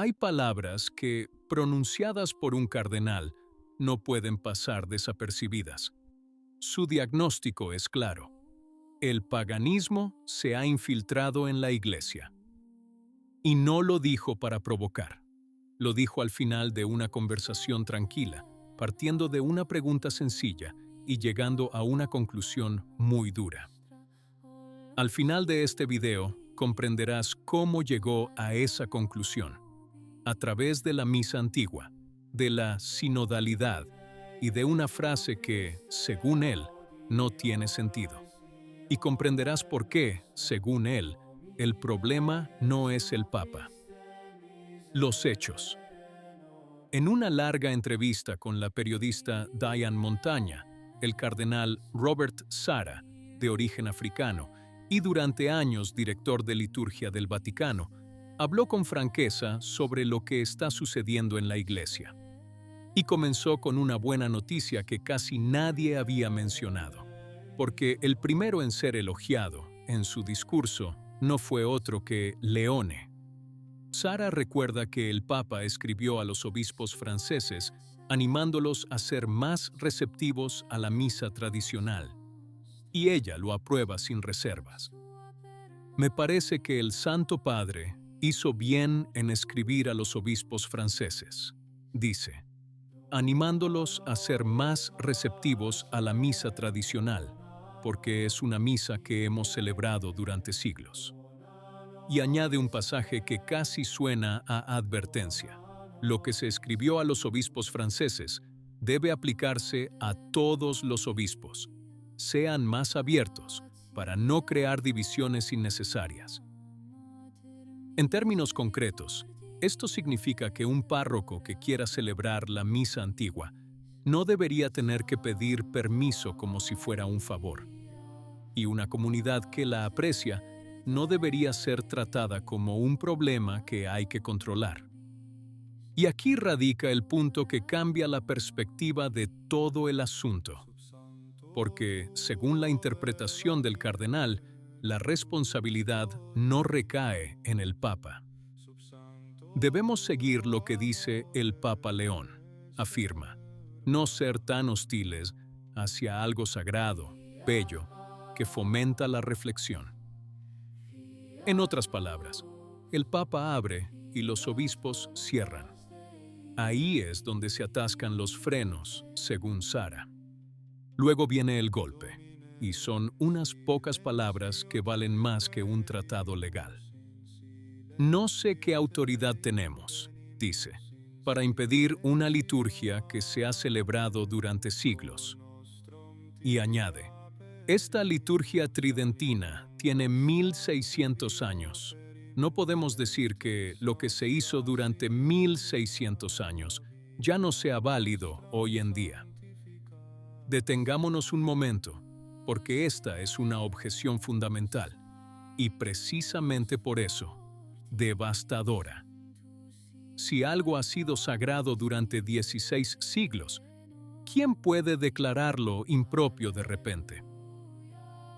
Hay palabras que, pronunciadas por un cardenal, no pueden pasar desapercibidas. Su diagnóstico es claro. El paganismo se ha infiltrado en la Iglesia. Y no lo dijo para provocar. Lo dijo al final de una conversación tranquila, partiendo de una pregunta sencilla y llegando a una conclusión muy dura. Al final de este video, comprenderás cómo llegó a esa conclusión, a través de la misa antigua, de la sinodalidad y de una frase que, según él, no tiene sentido. Y comprenderás por qué, según él, el problema no es el Papa. Los hechos. En una larga entrevista con la periodista Diane Montaña, el cardenal Robert Sarah, de origen africano, y durante años director de liturgia del Vaticano, habló con franqueza sobre lo que está sucediendo en la Iglesia. Y comenzó con una buena noticia que casi nadie había mencionado, porque el primero en ser elogiado, en su discurso, no fue otro que Leone. Sarah recuerda que el Papa escribió a los obispos franceses animándolos a ser más receptivos a la misa tradicional, y ella lo aprueba sin reservas. Me parece que el Santo Padre hizo bien en escribir a los obispos franceses, dice, animándolos a ser más receptivos a la misa tradicional, porque es una misa que hemos celebrado durante siglos. Y añade un pasaje que casi suena a advertencia. Lo que se escribió a los obispos franceses debe aplicarse a todos los obispos. Sean más abiertos para no crear divisiones innecesarias. En términos concretos, esto significa que un párroco que quiera celebrar la misa antigua no debería tener que pedir permiso como si fuera un favor. Y una comunidad que la aprecia no debería ser tratada como un problema que hay que controlar. Y aquí radica el punto que cambia la perspectiva de todo el asunto. Porque, según la interpretación del cardenal, la responsabilidad no recae en el Papa. Debemos seguir lo que dice el Papa León. Afirma, no ser tan hostiles hacia algo sagrado, bello, que fomenta la reflexión. En otras palabras, el Papa abre y los obispos cierran. Ahí es donde se atascan los frenos, según Sarah. Luego viene el golpe, y son unas pocas palabras que valen más que un tratado legal. No sé qué autoridad tenemos, dice, para impedir una liturgia que se ha celebrado durante siglos. Y añade, esta liturgia tridentina tiene 1600 años. No podemos decir que lo que se hizo durante 1600 años ya no sea válido hoy en día. Detengámonos un momento, porque esta es una objeción fundamental, y precisamente por eso, devastadora. Si algo ha sido sagrado durante 16 siglos, ¿quién puede declararlo impropio de repente?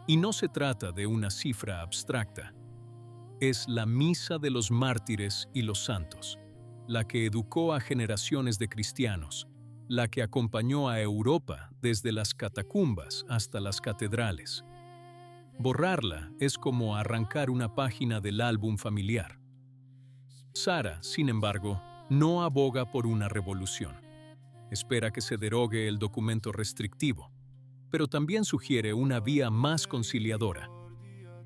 Y no se trata de una cifra abstracta. Es la misa de los mártires y los santos, la que educó a generaciones de cristianos, la que acompañó a Europa desde las catacumbas hasta las catedrales. Borrarla es como arrancar una página del álbum familiar. Sarah, sin embargo, no aboga por una revolución. Espera que se derogue el documento restrictivo, pero también sugiere una vía más conciliadora,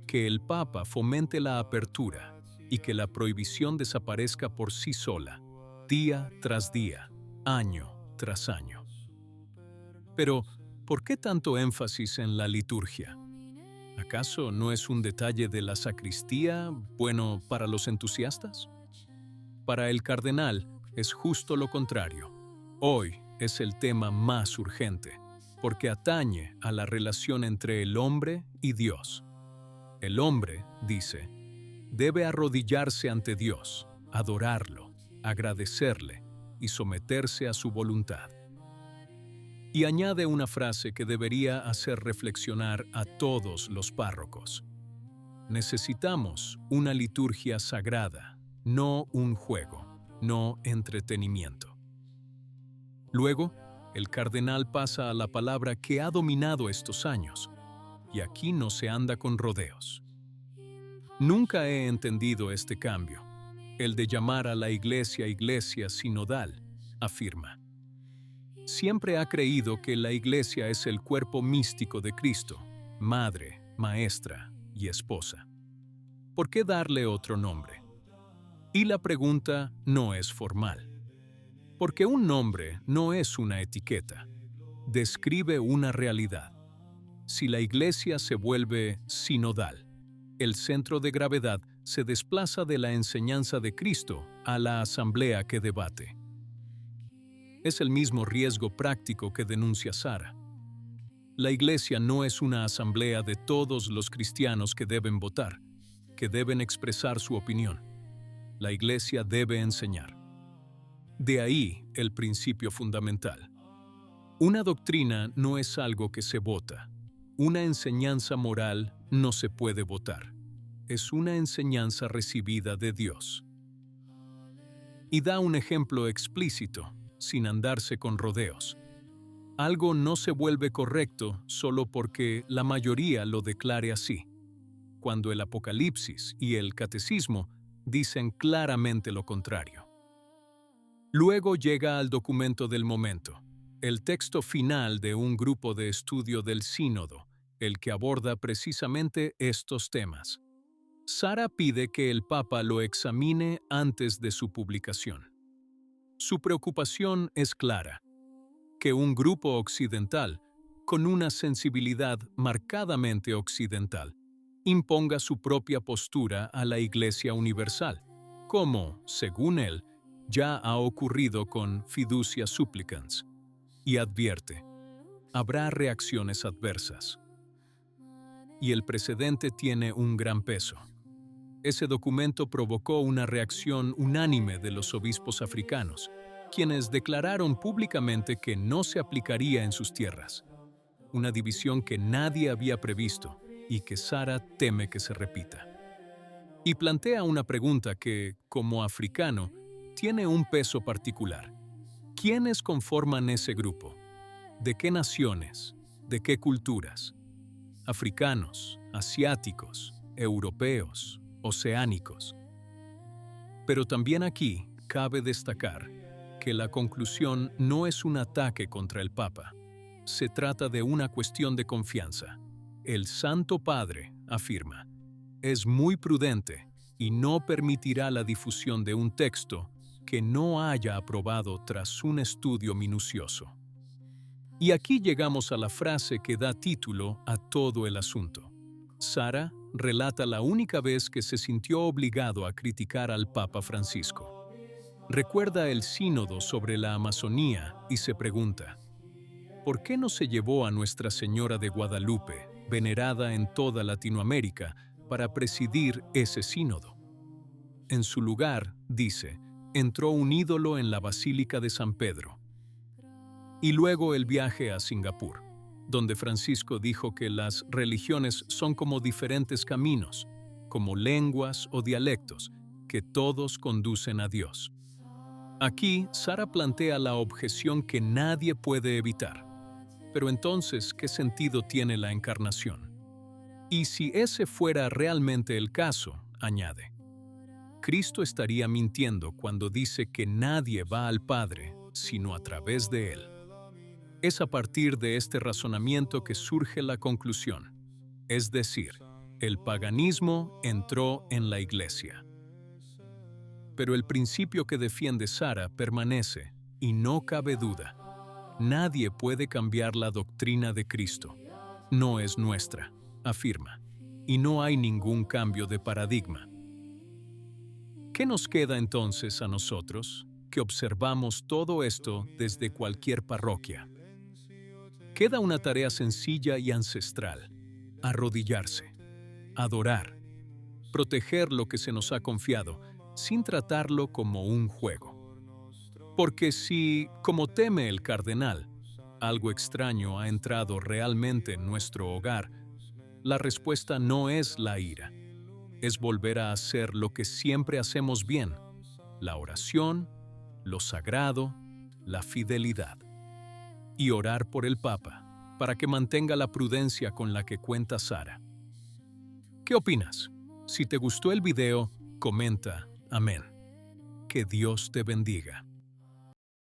que el Papa fomente la apertura y que la prohibición desaparezca por sí sola, día tras día, año tras año. Pero, ¿por qué tanto énfasis en la liturgia? ¿Acaso no es un detalle de la sacristía bueno para los entusiastas? Para el cardenal es justo lo contrario. Hoy es el tema más urgente, porque atañe a la relación entre el hombre y Dios. El hombre, dice, debe arrodillarse ante Dios, adorarlo, agradecerle y someterse a su voluntad. Y añade una frase que debería hacer reflexionar a todos los párrocos. Necesitamos una liturgia sagrada, no un juego. no entretenimiento. Luego, el cardenal pasa a la palabra que ha dominado estos años, y aquí no se anda con rodeos. Nunca he entendido este cambio, el de llamar a la iglesia sinodal, afirma. Siempre ha creído que la iglesia es el cuerpo místico de Cristo, madre, maestra y esposa. ¿Por qué darle otro nombre? Y la pregunta no es formal. Porque un nombre no es una etiqueta, describe una realidad. Si la iglesia se vuelve sinodal, el centro de gravedad se desplaza de la enseñanza de Cristo a la asamblea que debate. Es el mismo riesgo práctico que denuncia Sara. La iglesia no es una asamblea de todos los cristianos que deben votar, que deben expresar su opinión. La iglesia debe enseñar. De ahí el principio fundamental. Una doctrina no es algo que se vota. Una enseñanza moral no se puede votar. Es una enseñanza recibida de Dios. Y da un ejemplo explícito, sin andarse con rodeos. Algo no se vuelve correcto solo porque la mayoría lo declare así, cuando el Apocalipsis y el Catecismo dicen claramente lo contrario. Luego llega al documento del momento, el texto final de un grupo de estudio del Sínodo, el que aborda precisamente estos temas. Sara pide que el Papa lo examine antes de su publicación. Su preocupación es clara, que un grupo occidental, con una sensibilidad marcadamente occidental, imponga su propia postura a la Iglesia Universal, como, según él, ya ha ocurrido con Fiducia Supplicans, y advierte, habrá reacciones adversas. Y el precedente tiene un gran peso. Ese documento provocó una reacción unánime de los obispos africanos, quienes declararon públicamente que no se aplicaría en sus tierras, una división que nadie había previsto y que Sara teme que se repita. Y plantea una pregunta que, como africano, tiene un peso particular. ¿Quiénes conforman ese grupo? ¿De qué naciones? ¿De qué culturas? Africanos, asiáticos, europeos, oceánicos. Pero también aquí cabe destacar que la conclusión no es un ataque contra el Papa. Se trata de una cuestión de confianza. El Santo Padre, afirma, es muy prudente y no permitirá la difusión de un texto que no haya aprobado tras un estudio minucioso. Y aquí llegamos a la frase que da título a todo el asunto. Sara relata la única vez que se sintió obligado a criticar al Papa Francisco. Recuerda el sínodo sobre la Amazonía y se pregunta, ¿por qué no se llevó a Nuestra Señora de Guadalupe, venerada en toda Latinoamérica, para presidir ese sínodo? En su lugar, dice, entró un ídolo en la Basílica de San Pedro. Y luego el viaje a Singapur, donde Francisco dijo que las religiones son como diferentes caminos, como lenguas o dialectos, que todos conducen a Dios. Aquí, Sara plantea la objeción que nadie puede evitar. Pero entonces, ¿qué sentido tiene la encarnación? Y si ese fuera realmente el caso, añade, Cristo estaría mintiendo cuando dice que nadie va al Padre sino a través de Él. Es a partir de este razonamiento que surge la conclusión, es decir, el paganismo entró en la Iglesia. Pero el principio que defiende Sara permanece, y no cabe duda. Nadie puede cambiar la doctrina de Cristo. No es nuestra, afirma, y no hay ningún cambio de paradigma. ¿Qué nos queda entonces a nosotros, que observamos todo esto desde cualquier parroquia? Queda una tarea sencilla y ancestral: arrodillarse, adorar, proteger lo que se nos ha confiado, sin tratarlo como un juego. Porque si, como teme el cardenal, algo extraño ha entrado realmente en nuestro hogar, la respuesta no es la ira, es volver a hacer lo que siempre hacemos bien, la oración, lo sagrado, la fidelidad. Y orar por el Papa, para que mantenga la prudencia con la que cuenta Sara. ¿Qué opinas? Si te gustó el video, comenta. Amén. Que Dios te bendiga.